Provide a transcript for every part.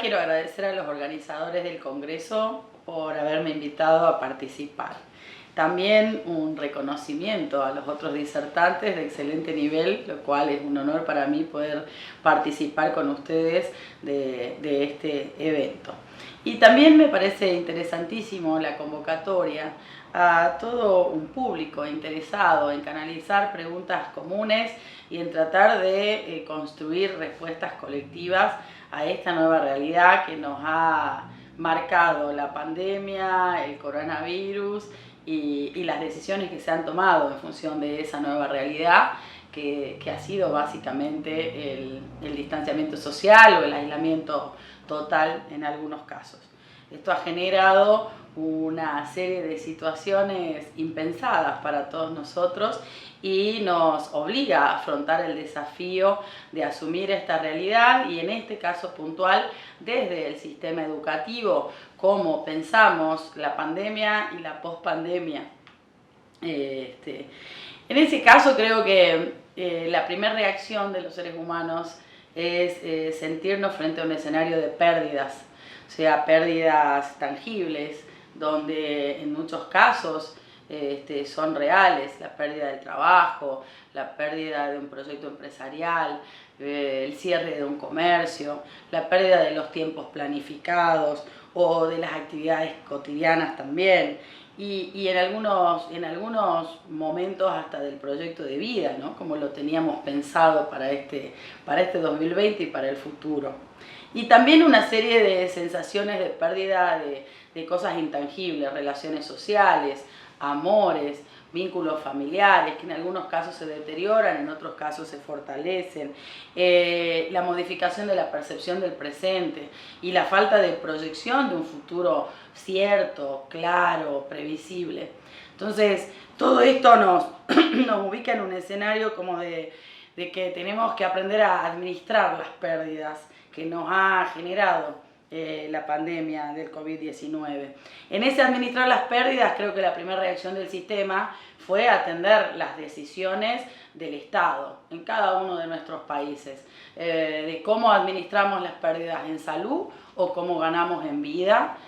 quiero agradecer a los organizadores del Congreso por haberme invitado a participar. También un reconocimiento a los otros disertantes de excelente nivel, lo cual es un honor para mí poder participar con ustedes de este evento. Y también me parece interesantísimo la convocatoria a todo un público interesado en canalizar preguntas comunes y en tratar de construir respuestas colectivas a esta nueva realidad que nos ha marcado la pandemia, el coronavirus y las decisiones que se han tomado en función de esa nueva realidad que ha sido básicamente el distanciamiento social o el aislamiento total en algunos casos. Esto ha generado una serie de situaciones impensadas para todos nosotros y nos obliga a afrontar el desafío de asumir esta realidad y en este caso puntual desde el sistema educativo, cómo pensamos la pandemia y la pospandemia. En ese caso creo que la primera reacción de los seres humanos es sentirnos frente a un escenario de pérdidas, o sea, pérdidas tangibles, donde en muchos casos son reales, la pérdida del trabajo, la pérdida de un proyecto empresarial, el cierre de un comercio, la pérdida de los tiempos planificados o de las actividades cotidianas también, y en algunos momentos hasta del proyecto de vida, ¿no? Como lo teníamos pensado para este 2020 y para el futuro. Y también una serie de sensaciones de pérdida de cosas intangibles, relaciones sociales, amores, vínculos familiares, que en algunos casos se deterioran, en otros casos se fortalecen, la modificación de la percepción del presente y la falta de proyección de un futuro cierto, claro, previsible. Entonces, todo esto nos ubica en un escenario como de que tenemos que aprender a administrar las pérdidas que nos ha generado la pandemia del COVID-19. En ese administrar las pérdidas, creo que la primera reacción del sistema fue atender las decisiones del Estado en cada uno de nuestros países, de cómo administramos las pérdidas en salud o cómo ganamos en vida,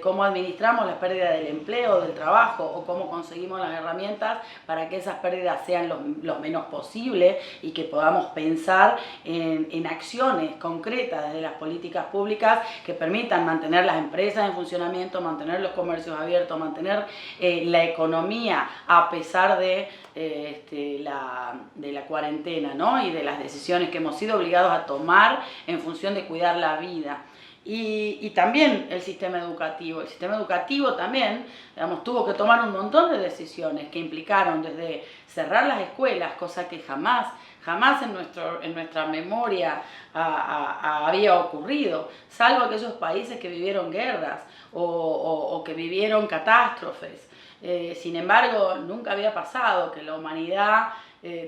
cómo administramos las pérdidas del empleo, del trabajo o cómo conseguimos las herramientas para que esas pérdidas sean lo menos posible y que podamos pensar en acciones concretas de las políticas públicas que permitan mantener las empresas en funcionamiento, mantener los comercios abiertos, mantener la economía a pesar de la cuarentena, ¿no? Y de las decisiones que hemos sido obligados a tomar en función de cuidar la vida. Y también el sistema educativo. El sistema educativo también, digamos, tuvo que tomar un montón de decisiones que implicaron desde cerrar las escuelas, cosa que jamás en nuestra memoria había ocurrido, salvo aquellos países que vivieron guerras o que vivieron catástrofes. Sin embargo, nunca había pasado que la humanidad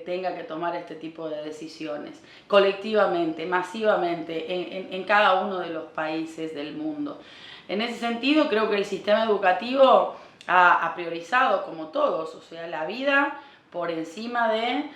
tenga que tomar este tipo de decisiones colectivamente, masivamente, en cada uno de los países del mundo. En ese sentido, creo que el sistema educativo ha priorizado, como todos, o sea, la vida por encima de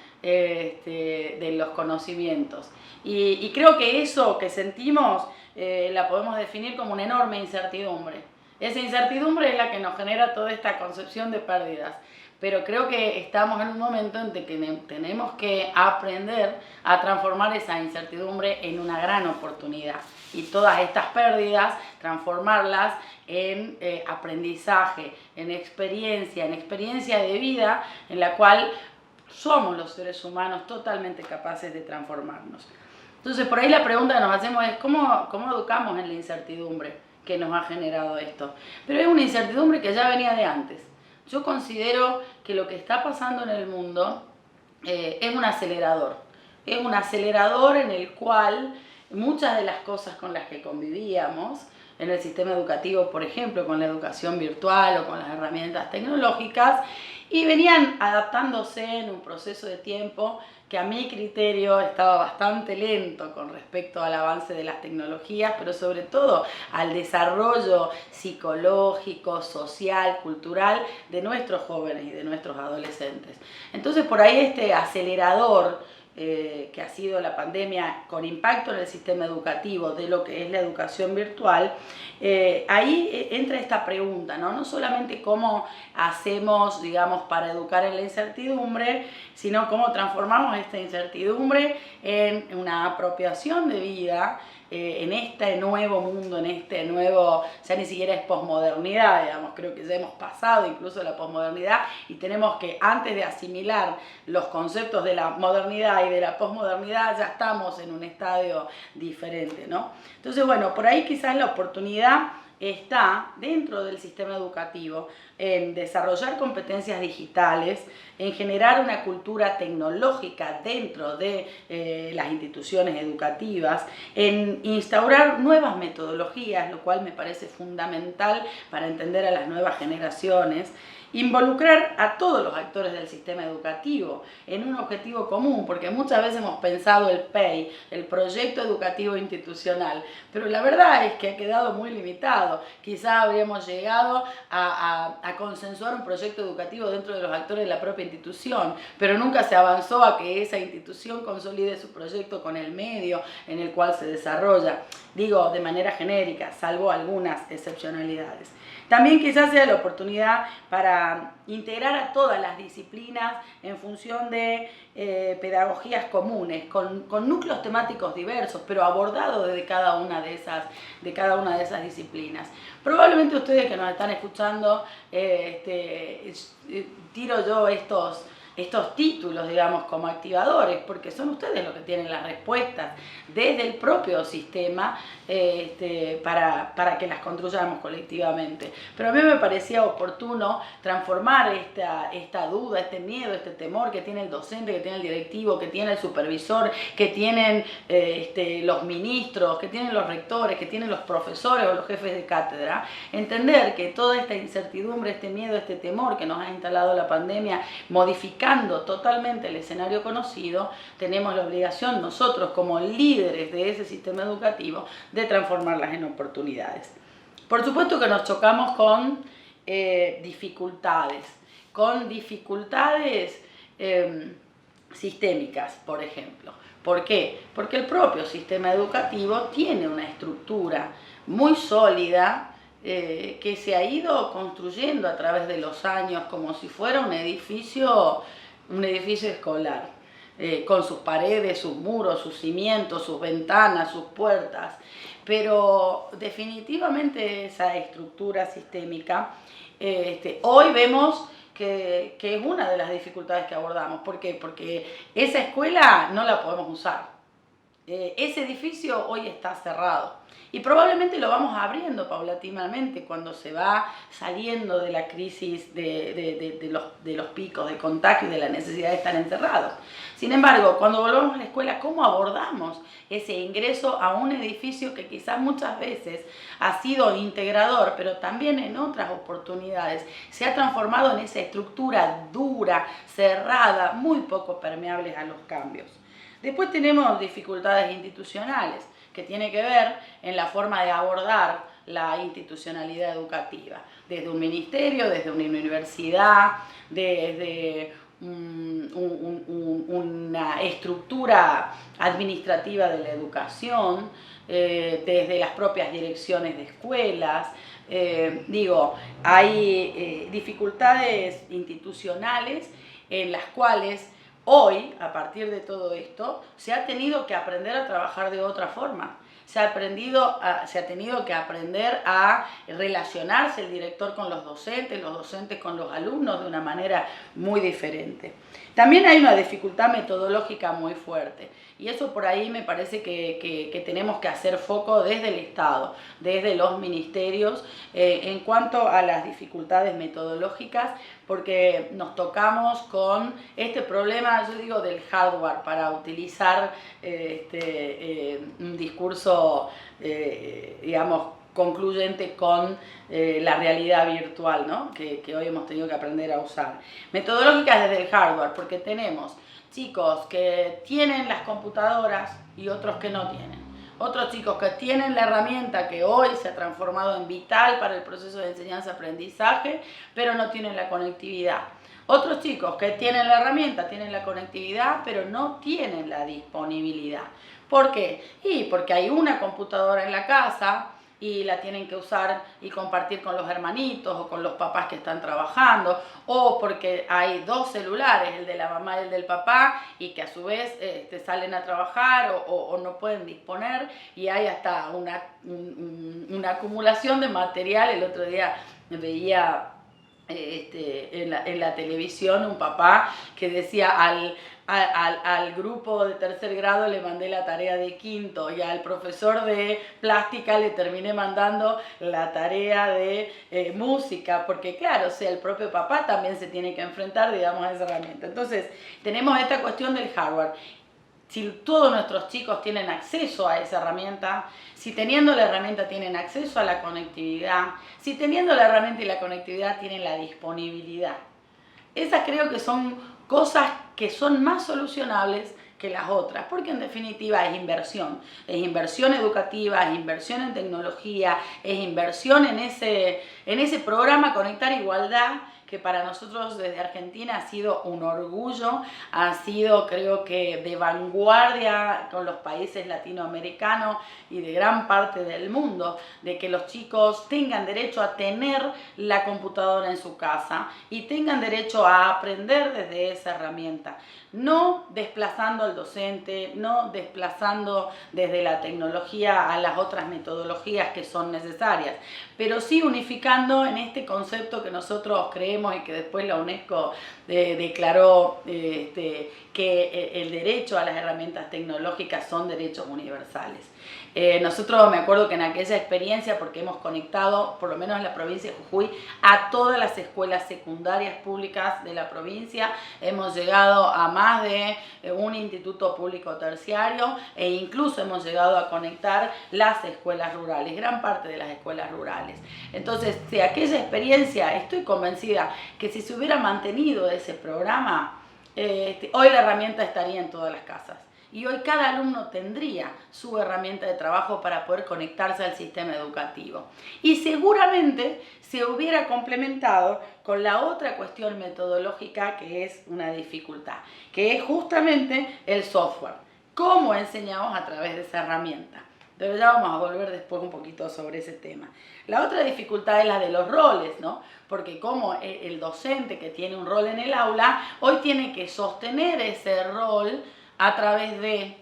los conocimientos. Y creo que eso que sentimos la podemos definir como una enorme incertidumbre. Esa incertidumbre es la que nos genera toda esta concepción de pérdidas. Pero creo que estamos en un momento en que tenemos que aprender a transformar esa incertidumbre en una gran oportunidad. Y todas estas pérdidas, transformarlas en aprendizaje, en experiencia de vida, en la cual somos los seres humanos totalmente capaces de transformarnos. Entonces, por ahí la pregunta que nos hacemos es ¿cómo educamos en la incertidumbre que nos ha generado esto? Pero es una incertidumbre que ya venía de antes. Yo considero que lo que está pasando en el mundo es un acelerador. Es un acelerador en el cual muchas de las cosas con las que convivíamos en el sistema educativo, por ejemplo, con la educación virtual o con las herramientas tecnológicas, y venían adaptándose en un proceso de tiempo que a mi criterio estaba bastante lento con respecto al avance de las tecnologías, pero sobre todo al desarrollo psicológico, social, cultural de nuestros jóvenes y de nuestros adolescentes. Entonces por ahí este acelerador que ha sido la pandemia con impacto en el sistema educativo de lo que es la educación virtual, ahí entra esta pregunta, ¿no? No solamente cómo hacemos, digamos, para educar en la incertidumbre, sino cómo transformamos esta incertidumbre en una apropiación de vida, en este nuevo mundo, en este nuevo, ya ni siquiera es posmodernidad, digamos, creo que ya hemos pasado incluso la posmodernidad y tenemos que, antes de asimilar los conceptos de la modernidad y de la posmodernidad, ya estamos en un estadio diferente, ¿no? Entonces, bueno, por ahí quizás la oportunidad está dentro del sistema educativo en desarrollar competencias digitales, en generar una cultura tecnológica dentro de las instituciones educativas, en instaurar nuevas metodologías, lo cual me parece fundamental para entender a las nuevas generaciones, involucrar a todos los actores del sistema educativo en un objetivo común, porque muchas veces hemos pensado el PEI, el proyecto educativo institucional, pero la verdad es que ha quedado muy limitado. Quizá habríamos llegado a consensuar un proyecto educativo dentro de los actores de la propia institución, pero nunca se avanzó a que esa institución consolide su proyecto con el medio en el cual se desarrolla, digo de manera genérica, salvo algunas excepcionalidades. También quizás sea la oportunidad para integrar a todas las disciplinas en función de pedagogías comunes, con núcleos temáticos diversos, pero abordados desde cada una de esas disciplinas. Probablemente ustedes que nos están escuchando, tiro yo estos títulos, digamos, como activadores, porque son ustedes los que tienen las respuestas desde el propio sistema para que las construyamos colectivamente. Pero a mí me parecía oportuno transformar esta duda, este miedo, este temor que tiene el docente, que tiene el directivo, que tiene el supervisor, que tienen los ministros, que tienen los rectores, que tienen los profesores o los jefes de cátedra, entender que toda esta incertidumbre, este miedo, este temor que nos ha instalado la pandemia, modificando totalmente el escenario conocido, tenemos la obligación nosotros como líderes de ese sistema educativo de transformarlas en oportunidades. Por supuesto que nos chocamos con dificultades sistémicas, por ejemplo. ¿Por qué? Porque el propio sistema educativo tiene una estructura muy sólida que se ha ido construyendo a través de los años como si fuera un edificio escolar, con sus paredes, sus muros, sus cimientos, sus ventanas, sus puertas, pero definitivamente esa estructura sistémica hoy vemos que es una de las dificultades que abordamos. ¿Por qué? Porque esa escuela no la podemos usar. Ese edificio hoy está cerrado y probablemente lo vamos abriendo paulatinamente cuando se va saliendo de la crisis de los picos de contagio y de la necesidad de estar encerrados. Sin embargo, cuando volvamos a la escuela, ¿cómo abordamos ese ingreso a un edificio que quizás muchas veces ha sido integrador, pero también en otras oportunidades se ha transformado en esa estructura dura, cerrada, muy poco permeable a los cambios? Después tenemos dificultades institucionales, que tiene que ver en la forma de abordar la institucionalidad educativa, desde un ministerio, desde una universidad, desde una estructura administrativa de la educación, desde las propias direcciones de escuelas. Hay dificultades institucionales en las cuales hoy, a partir de todo esto, se ha tenido que aprender a trabajar de otra forma. Se ha tenido que aprender a relacionarse el director con los docentes con los alumnos de una manera muy diferente. También hay una dificultad metodológica muy fuerte y eso por ahí me parece que tenemos que hacer foco desde el Estado, desde los ministerios, en cuanto a las dificultades metodológicas, porque nos tocamos con este problema, yo digo, del hardware, para utilizar un discurso, digamos, concluyente con la realidad virtual, ¿no? que hoy hemos tenido que aprender a usar. Metodológicas desde el hardware, porque tenemos chicos que tienen las computadoras y otros que no tienen. Otros chicos que tienen la herramienta que hoy se ha transformado en vital para el proceso de enseñanza-aprendizaje, pero no tienen la conectividad. Otros chicos que tienen la herramienta, tienen la conectividad, pero no tienen la disponibilidad. ¿Por qué? Y porque hay una computadora en la casa y la tienen que usar y compartir con los hermanitos o con los papás que están trabajando, o porque hay dos celulares, el de la mamá y el del papá, y que a su vez salen a trabajar o no pueden disponer, y hay hasta una acumulación de material. El otro día veía en la televisión un papá que decía al grupo de tercer grado le mandé la tarea de quinto, y al profesor de plástica le terminé mandando la tarea de música, porque claro, o sea, el propio papá también se tiene que enfrentar, digamos, a esa herramienta. Entonces tenemos esta cuestión del hardware. Si todos nuestros chicos tienen acceso a esa herramienta, si teniendo la herramienta tienen acceso a la conectividad, si teniendo la herramienta y la conectividad tienen la disponibilidad. Esas creo que son cosas que son más solucionables que las otras, porque en definitiva es inversión educativa, es inversión en tecnología, es inversión en ese programa Conectar Igualdad, que para nosotros desde Argentina ha sido un orgullo, ha sido creo que de vanguardia con los países latinoamericanos y de gran parte del mundo, de que los chicos tengan derecho a tener la computadora en su casa y tengan derecho a aprender desde esa herramienta. No desplazando al docente, no desplazando desde la tecnología a las otras metodologías que son necesarias, pero sí unificando en este concepto que nosotros creemos y que después la UNESCO declaró que el derecho a las herramientas tecnológicas son derechos universales. Nosotros me acuerdo que en aquella experiencia, porque hemos conectado, por lo menos en la provincia de Jujuy, a todas las escuelas secundarias públicas de la provincia, hemos llegado a más de un instituto público terciario e incluso hemos llegado a conectar las escuelas rurales, gran parte de las escuelas rurales. Entonces, de aquella experiencia estoy convencida que si se hubiera mantenido ese programa, hoy la herramienta estaría en todas las casas. Y hoy cada alumno tendría su herramienta de trabajo para poder conectarse al sistema educativo. Y seguramente se hubiera complementado con la otra cuestión metodológica que es una dificultad, que es justamente el software. ¿Cómo enseñamos a través de esa herramienta? Pero ya vamos a volver después un poquito sobre ese tema. La otra dificultad es la de los roles, ¿no? Porque como el docente que tiene un rol en el aula, hoy tiene que sostener ese rol a través de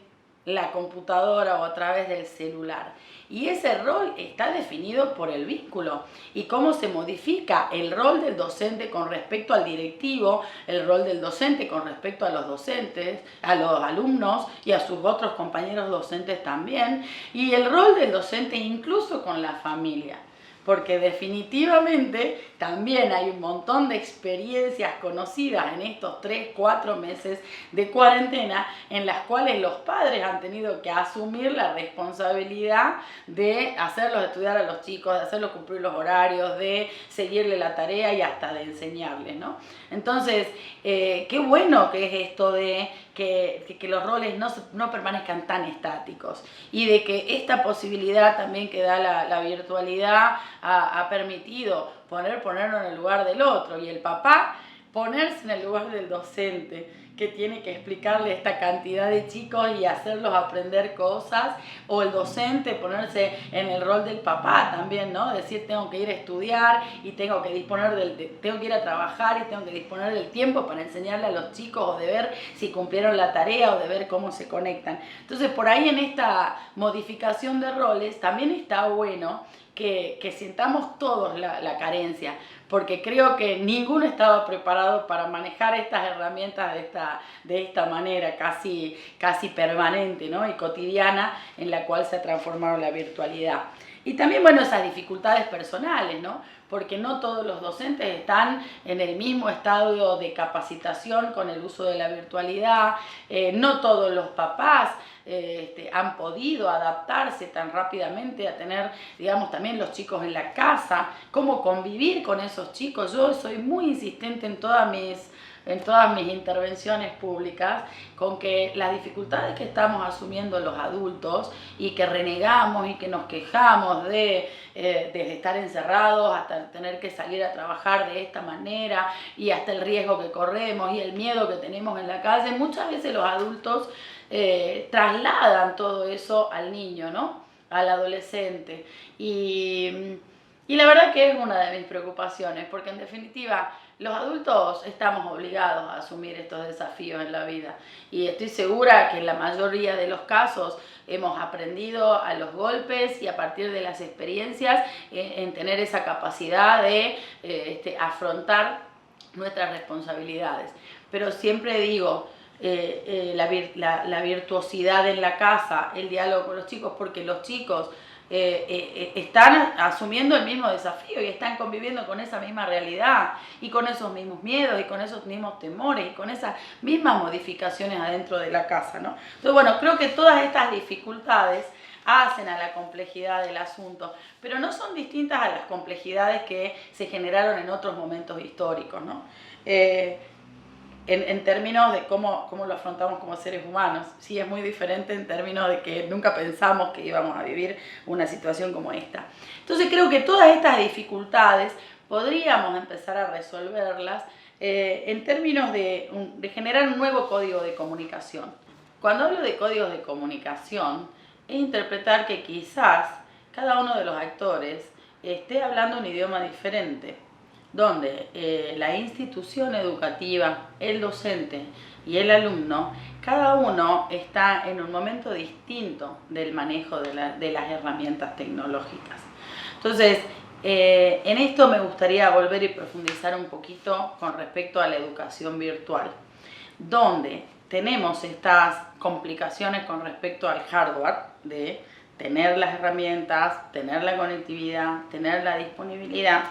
la computadora o a través del celular. Y ese rol está definido por el vínculo. Y cómo se modifica el rol del docente con respecto al directivo, el rol del docente con respecto a los docentes, a los alumnos y a sus otros compañeros docentes también. Y el rol del docente incluso con la familia. Porque definitivamente también hay un montón de experiencias conocidas en estos 3-4 meses de cuarentena en las cuales los padres han tenido que asumir la responsabilidad de hacerlos estudiar a los chicos, de hacerlos cumplir los horarios, de seguirle la tarea y hasta de enseñarles, ¿no? Entonces, qué bueno que es esto de que los roles no permanezcan tan estáticos y de que esta posibilidad también que da la virtualidad ha permitido ponernos en el lugar del otro, y el papá ponerse en el lugar del docente que tiene que explicarle esta cantidad de chicos y hacerlos aprender cosas, o el docente ponerse en el rol del papá también, ¿no? Decir, tengo que ir a estudiar y tengo que tengo que ir a trabajar y tengo que disponer del tiempo para enseñarle a los chicos, o de ver si cumplieron la tarea o de ver cómo se conectan. Entonces, por ahí en esta modificación de roles también está bueno que sintamos todos la carencia, porque creo que ninguno estaba preparado para manejar estas herramientas de esta manera casi permanente, ¿no? Y cotidiana, en la cual se ha transformado la virtualidad. Y también, bueno, esas dificultades personales, ¿no? Porque no todos los docentes están en el mismo estado de capacitación con el uso de la virtualidad, no todos los papás han podido adaptarse tan rápidamente a tener, digamos, también los chicos en la casa, cómo convivir con esos chicos. Yo soy muy insistente en todas en todas mis intervenciones públicas con que las dificultades que estamos asumiendo los adultos y que renegamos y que nos quejamos de estar encerrados hasta tener que salir a trabajar de esta manera y hasta el riesgo que corremos y el miedo que tenemos en la calle, muchas veces los adultos trasladan todo eso al niño, ¿no? Al adolescente. Y la verdad que es una de mis preocupaciones, porque en definitiva los adultos estamos obligados a asumir estos desafíos en la vida. Y estoy segura que en la mayoría de los casos hemos aprendido a los golpes y a partir de las experiencias en tener esa capacidad de afrontar nuestras responsabilidades. Pero siempre digo, la virtuosidad en la casa, el diálogo con los chicos, porque los chicos están asumiendo el mismo desafío y están conviviendo con esa misma realidad y con esos mismos miedos y con esos mismos temores y con esas mismas modificaciones adentro de la casa, ¿no? Entonces, bueno, creo que todas estas dificultades hacen a la complejidad del asunto, pero no son distintas a las complejidades que se generaron en otros momentos históricos, ¿no? En términos de cómo lo afrontamos como seres humanos. Sí, es muy diferente en términos de que nunca pensamos que íbamos a vivir una situación como esta. Entonces creo que todas estas dificultades podríamos empezar a resolverlas en términos de generar un nuevo código de comunicación. Cuando hablo de códigos de comunicación, es interpretar que quizás cada uno de los actores esté hablando un idioma diferente, donde la institución educativa, el docente y el alumno, cada uno está en un momento distinto del manejo de las herramientas tecnológicas. Entonces, en esto me gustaría volver y profundizar un poquito con respecto a la educación virtual, donde tenemos estas complicaciones con respecto al hardware de tener las herramientas, tener la conectividad, tener la disponibilidad,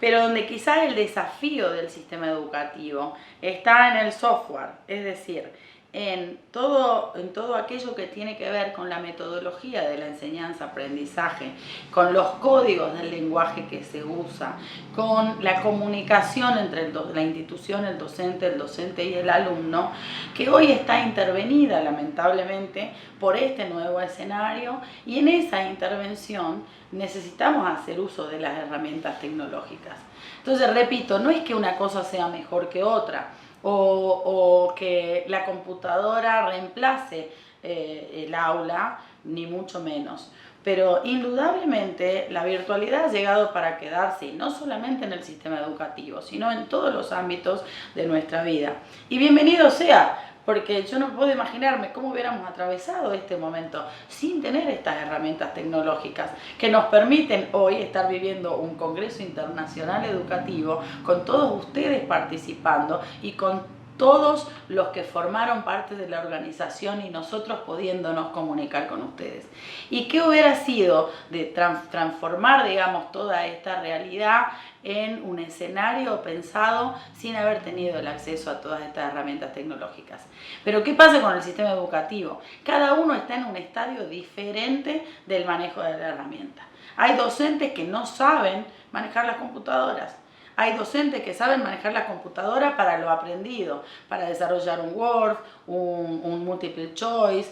pero donde quizás el desafío del sistema educativo está en el software, es decir, en todo aquello que tiene que ver con la metodología de la enseñanza-aprendizaje, con los códigos del lenguaje que se usa, con la comunicación entre la institución, el docente y el alumno, que hoy está intervenida lamentablemente por este nuevo escenario, y en esa intervención necesitamos hacer uso de las herramientas tecnológicas. Entonces, repito, no es que una cosa sea mejor que otra, o que la computadora reemplace el aula, ni mucho menos. Pero indudablemente la virtualidad ha llegado para quedarse, y no solamente en el sistema educativo, sino en todos los ámbitos de nuestra vida. Y bienvenido sea, porque yo no puedo imaginarme cómo hubiéramos atravesado este momento sin tener estas herramientas tecnológicas que nos permiten hoy estar viviendo un congreso internacional educativo con todos ustedes participando y con todos los que formaron parte de la organización y nosotros pudiéndonos comunicar con ustedes. ¿Y qué hubiera sido de transformar, digamos, toda esta realidad en un escenario pensado sin haber tenido el acceso a todas estas herramientas tecnológicas? Pero ¿qué pasa con el sistema educativo? Cada uno está en un estadio diferente del manejo de la herramienta. Hay docentes que no saben manejar las computadoras. Hay docentes que saben manejar la computadora para lo aprendido, para desarrollar un Word, un multiple choice,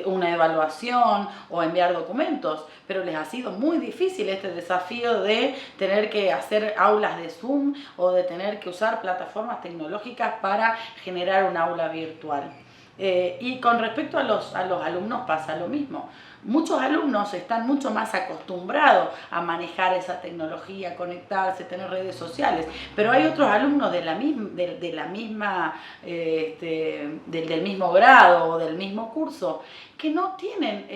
una evaluación o enviar documentos, pero les ha sido muy difícil este desafío de tener que hacer aulas de Zoom o de tener que usar plataformas tecnológicas para generar un aula virtual. Y con respecto a los alumnos pasa lo mismo. Muchos alumnos están mucho más acostumbrados a manejar esa tecnología, conectarse, tener redes sociales, pero hay otros alumnos del mismo grado o del mismo curso que no tienen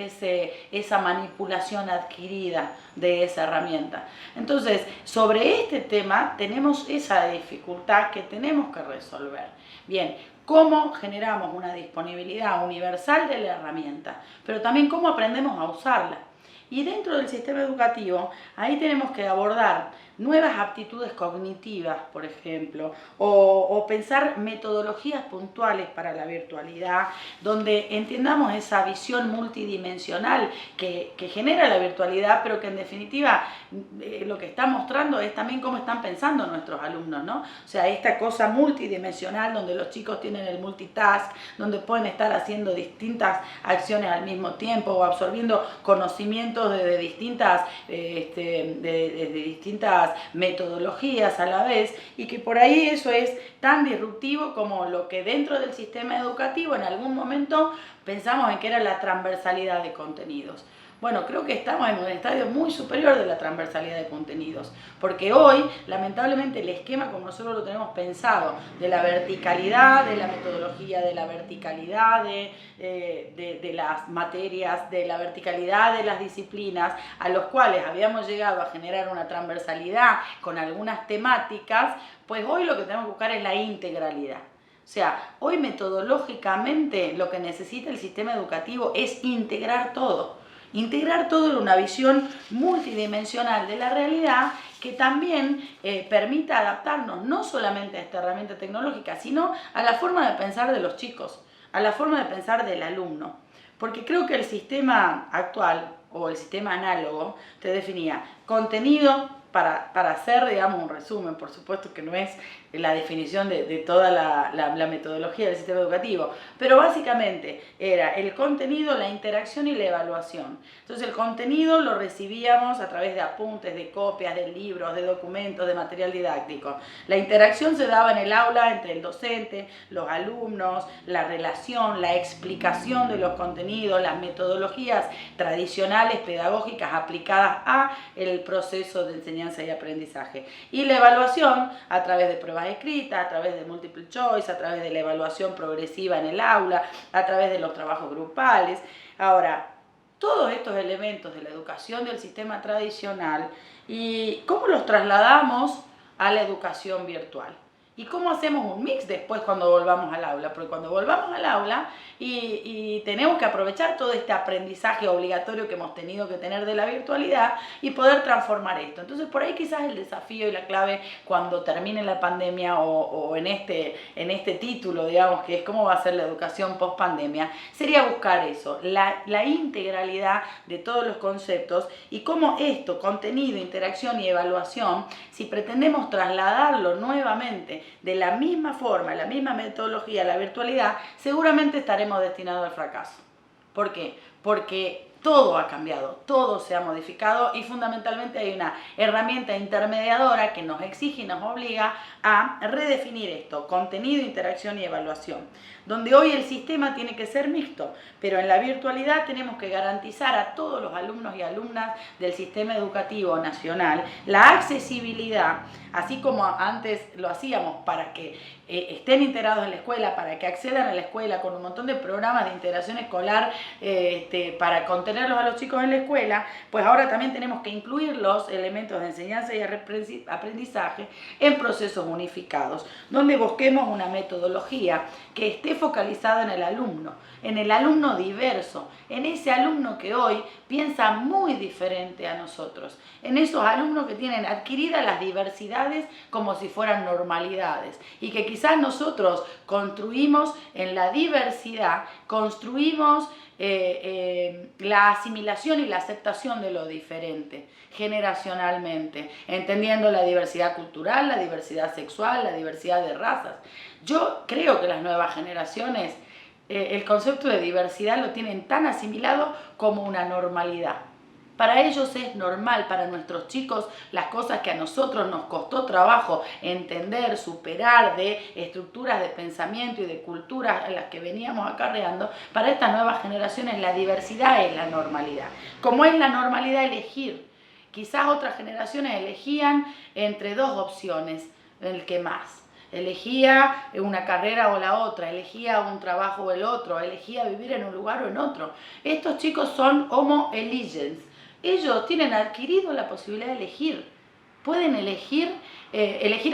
esa manipulación adquirida de esa herramienta. Entonces, sobre este tema tenemos esa dificultad que tenemos que resolver. Bien, ¿cómo generamos una disponibilidad universal de la herramienta? Pero también cómo aprendemos a usarla. Y dentro del sistema educativo, ahí tenemos que abordar nuevas aptitudes cognitivas, por ejemplo, o pensar metodologías puntuales para la virtualidad, donde entendamos esa visión multidimensional que genera la virtualidad, pero que en definitiva lo que está mostrando es también cómo están pensando nuestros alumnos, ¿no? O sea, esta cosa multidimensional donde los chicos tienen el multitask, donde pueden estar haciendo distintas acciones al mismo tiempo o absorbiendo conocimientos de distintas metodologías a la vez, y que por ahí eso es tan disruptivo como lo que dentro del sistema educativo en algún momento pensamos en que era la transversalidad de contenidos. Bueno, creo que estamos en un estadio muy superior de la transversalidad de contenidos, porque hoy, lamentablemente, el esquema como nosotros lo tenemos pensado, de la verticalidad, de la metodología, de la verticalidad de las materias, de la verticalidad de las disciplinas, a los cuales habíamos llegado a generar una transversalidad con algunas temáticas, pues hoy lo que tenemos que buscar es la integralidad. O sea, hoy metodológicamente lo que necesita el sistema educativo es integrar todo en una visión multidimensional de la realidad que también permita adaptarnos no solamente a esta herramienta tecnológica, sino a la forma de pensar de los chicos, a la forma de pensar del alumno. Porque creo que el sistema actual o el sistema análogo te definía contenido para hacer, digamos, un resumen, por supuesto que no es la definición de toda la metodología del sistema educativo, pero básicamente era el contenido, la interacción y la evaluación. Entonces el contenido lo recibíamos a través de apuntes, de copias, de libros, de documentos, de material didáctico. La interacción se daba en el aula entre el docente, los alumnos, la relación, la explicación de los contenidos, las metodologías tradicionales pedagógicas aplicadas a el proceso de enseñanza y aprendizaje. Y la evaluación a través de pruebas escritas, a través de multiple choice, a través de la evaluación progresiva en el aula, a través de los trabajos grupales. Ahora, todos estos elementos de la educación del sistema tradicional, ¿y cómo los trasladamos a la educación virtual? ¿Y cómo hacemos un mix después cuando volvamos al aula? Porque cuando volvamos al aula y tenemos que aprovechar todo este aprendizaje obligatorio que hemos tenido que tener de la virtualidad y poder transformar esto. Entonces por ahí quizás el desafío y la clave cuando termine la pandemia o en este título, digamos, que es cómo va a ser la educación post pandemia, sería buscar eso, la integralidad de todos los conceptos y cómo esto, contenido, interacción y evaluación, si pretendemos trasladarlo nuevamente de la misma forma, la misma metodología a la virtualidad, seguramente estaremos destinados al fracaso. ¿Por qué? Porque todo ha cambiado, todo se ha modificado y fundamentalmente hay una herramienta intermediadora que nos exige y nos obliga a redefinir esto, contenido, interacción y evaluación, donde hoy el sistema tiene que ser mixto, pero en la virtualidad tenemos que garantizar a todos los alumnos y alumnas del sistema educativo nacional la accesibilidad, así como antes lo hacíamos para que estén integrados en la escuela, para que accedan a la escuela con un montón de programas de integración escolar para contenerlos a los chicos en la escuela, pues ahora también tenemos que incluir los elementos de enseñanza y aprendizaje en procesos unificados, donde busquemos una metodología que esté focalizada en el alumno diverso, en ese alumno que hoy piensa muy diferente a nosotros, en esos alumnos que tienen adquiridas las diversidades como si fueran normalidades y que quizás nosotros construimos en la diversidad, construimos la asimilación y la aceptación de lo diferente generacionalmente, entendiendo la diversidad cultural, la diversidad sexual, la diversidad de razas. Yo creo que las nuevas generaciones el concepto de diversidad lo tienen tan asimilado como una normalidad. Para ellos es normal, para nuestros chicos, las cosas que a nosotros nos costó trabajo entender, superar, de estructuras de pensamiento y de culturas a las que veníamos acarreando, para estas nuevas generaciones la diversidad es la normalidad. Como es la normalidad elegir, quizás otras generaciones elegían entre dos opciones, el que más. Elegía una carrera o la otra, elegía un trabajo o el otro, elegía vivir en un lugar o en otro. Estos chicos son homo eligens. Ellos tienen adquirido la posibilidad de elegir. pueden elegir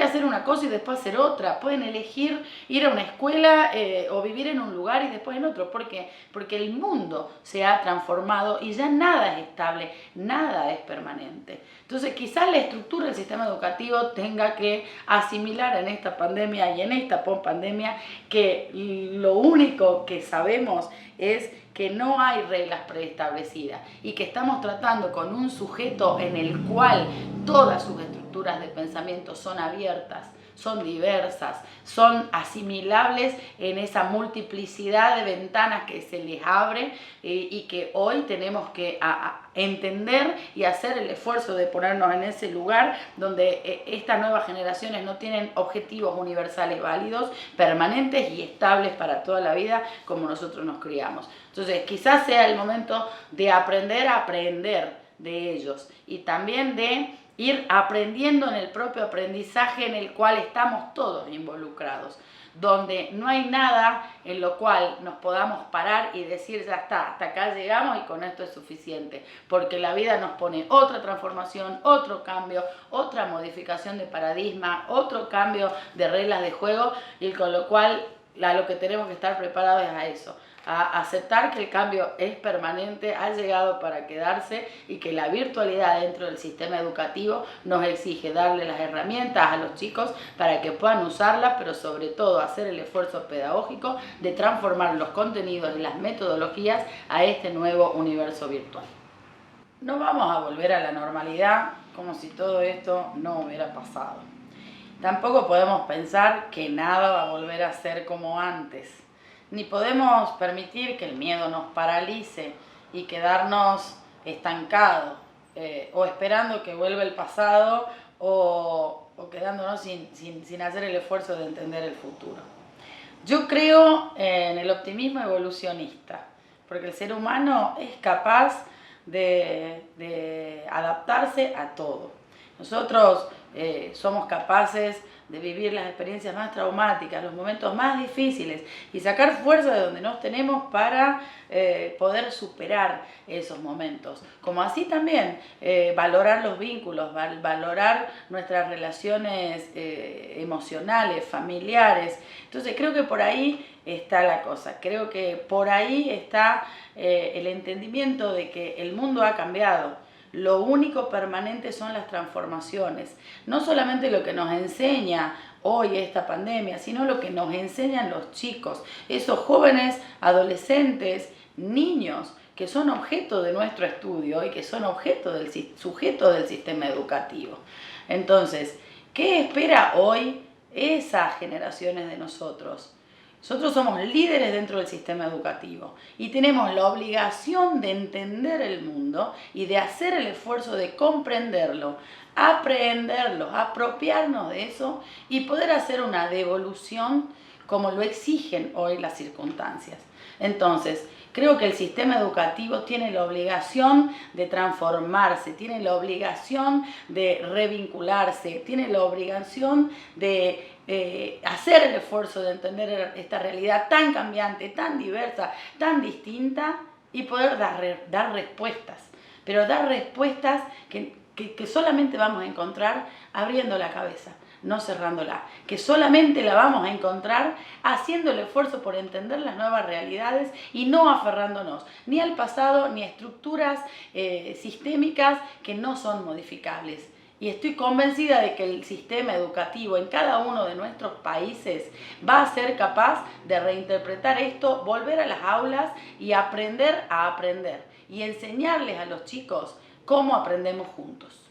hacer una cosa y después hacer otra, pueden elegir ir a una escuela o vivir en un lugar y después en otro. ¿Por qué? Porque el mundo se ha transformado y ya nada es estable, nada es permanente. Entonces quizás la estructura del sistema educativo tenga que asimilar en esta pandemia y en esta pospandemia que lo único que sabemos es que no hay reglas preestablecidas y que estamos tratando con un sujeto en el cual todas sus estructuras de pensamiento son abiertas, son diversas, son asimilables en esa multiplicidad de ventanas que se les abre y que hoy tenemos que entender y hacer el esfuerzo de ponernos en ese lugar donde estas nuevas generaciones no tienen objetivos universales válidos, permanentes y estables para toda la vida como nosotros nos criamos. Entonces quizás sea el momento de aprender a aprender de ellos y también de ir aprendiendo en el propio aprendizaje en el cual estamos todos involucrados, donde no hay nada en lo cual nos podamos parar y decir ya está, hasta acá llegamos y con esto es suficiente, porque la vida nos pone otra transformación, otro cambio, otra modificación de paradigma, otro cambio de reglas de juego y con lo cual a lo que tenemos que estar preparados es a eso, a aceptar que el cambio es permanente, ha llegado para quedarse y que la virtualidad dentro del sistema educativo nos exige darle las herramientas a los chicos para que puedan usarlas, pero sobre todo hacer el esfuerzo pedagógico de transformar los contenidos y las metodologías a este nuevo universo virtual. No vamos a volver a la normalidad como si todo esto no hubiera pasado. Tampoco podemos pensar que nada va a volver a ser como antes. Ni podemos permitir que el miedo nos paralice y quedarnos estancados o esperando que vuelva el pasado o quedándonos sin hacer el esfuerzo de entender el futuro. Yo creo en el optimismo evolucionista, porque el ser humano es capaz de adaptarse a todo. Nosotros somos capaces de vivir las experiencias más traumáticas, los momentos más difíciles y sacar fuerza de donde nos tenemos para poder superar esos momentos. Como así también valorar los vínculos, valorar nuestras relaciones emocionales, familiares. Entonces creo que por ahí está la cosa, creo que por ahí está el entendimiento de que el mundo ha cambiado. Lo único permanente son las transformaciones, no solamente lo que nos enseña hoy esta pandemia, sino lo que nos enseñan los chicos, esos jóvenes, adolescentes, niños, que son objeto de nuestro estudio y que son sujetos del sistema educativo. Entonces, ¿qué espera hoy esas generaciones de nosotros? Nosotros somos líderes dentro del sistema educativo y tenemos la obligación de entender el mundo y de hacer el esfuerzo de comprenderlo, aprenderlo, apropiarnos de eso y poder hacer una devolución como lo exigen hoy las circunstancias. Entonces, creo que el sistema educativo tiene la obligación de transformarse, tiene la obligación de revincularse, tiene la obligación de hacer el esfuerzo de entender esta realidad tan cambiante, tan diversa, tan distinta y poder dar respuestas. Pero dar respuestas que solamente vamos a encontrar abriendo la cabeza, no cerrándola, que solamente la vamos a encontrar haciendo el esfuerzo por entender las nuevas realidades y no aferrándonos ni al pasado ni a estructuras sistémicas que no son modificables. Y estoy convencida de que el sistema educativo en cada uno de nuestros países va a ser capaz de reinterpretar esto, volver a las aulas y aprender a aprender y enseñarles a los chicos cómo aprendemos juntos.